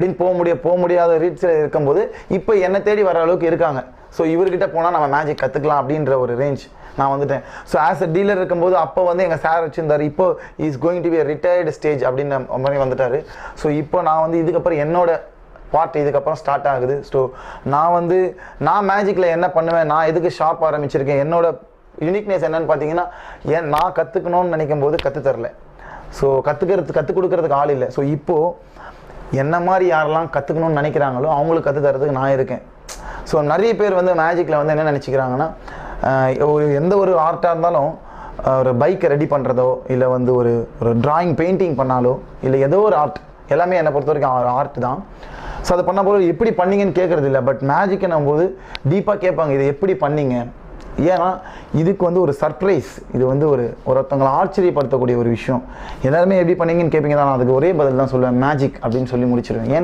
அப்படின்னு போக முடியாத ரீச்சில் இருக்கும்போது இப்போ என்னை தேடி வர அளவுக்கு இருக்காங்க. ஸோ இவர்கிட்ட போனால் நம்ம மேஜிக் கற்றுக்கலாம் அப்படின்ற ஒரு ரேஞ்ச் நான் வந்துட்டேன். ஸோ ஆஸ் அ டீலர் இருக்கும்போது அப்போ வந்து எங்கள் சார் வச்சுருந்தார். இப்போ is going to be retired stage அப்படின்ற மாதிரி வந்துட்டார். ஸோ இப்போ நான் வந்து இதுக்கப்புறம் என்னோட பார்ட் இதுக்கப்புறம் ஸ்டார்ட் ஆகுது. ஸோ நான் மேஜிக்கில் என்ன பண்ணுவேன், நான் எதுக்கு ஷாப் ஆரம்பிச்சிருக்கேன், என்னோட யூனிக்னஸ் என்னன்னு பார்த்தீங்கன்னா, நான் கற்றுக்கணும்னு நினைக்கும் போது கற்றுத்தரல. ஸோ கற்றுக் கொடுக்கறதுக்கு ஆள் இல்லை. ஸோ இப்போது என்ன மாதிரி யாரெல்லாம் கற்றுக்கணும்னு நினைக்கிறாங்களோ அவங்களுக்கு கற்றுத்தரதுக்கு நான் இருக்கேன். ஸோ நிறைய பேர் வந்து மேஜிக்கில் வந்து என்ன நினச்சிக்கிறாங்கன்னா, எந்த ஒரு ஆர்ட்டாக இருந்தாலும் ஒரு பைக்கை ரெடி பண்ணுறதோ இல்லை வந்து ஒரு ட்ராயிங் பெயிண்டிங் பண்ணாலோ இல்லை ஏதோ ஒரு ஆர்ட், எல்லாமே என்னை பொறுத்த வரைக்கும் ஆர்ட் தான். ஸோ அதை பண்ணும்போது எப்படி பண்ணீங்கன்னு கேட்குறது இல்லை. பட் மேஜிக்னும் போது டீப்பாக கேட்பாங்க, இதை எப்படி பண்ணீங்க. ஏன்னா இதுக்கு வந்து ஒரு சர்ப்ரைஸ், இது வந்து ஒருத்தவங்களை ஆச்சரியப்படுத்தக்கூடிய ஒரு விஷயம். எல்லாருமே எப்படி பண்ணீங்கன்னு கேட்பீங்க தான், அதுக்கு ஒரே பதில் தான் சொல்லுவேன், மேஜிக் அப்படின்னு சொல்லி முடிச்சிருவேன். ஏன்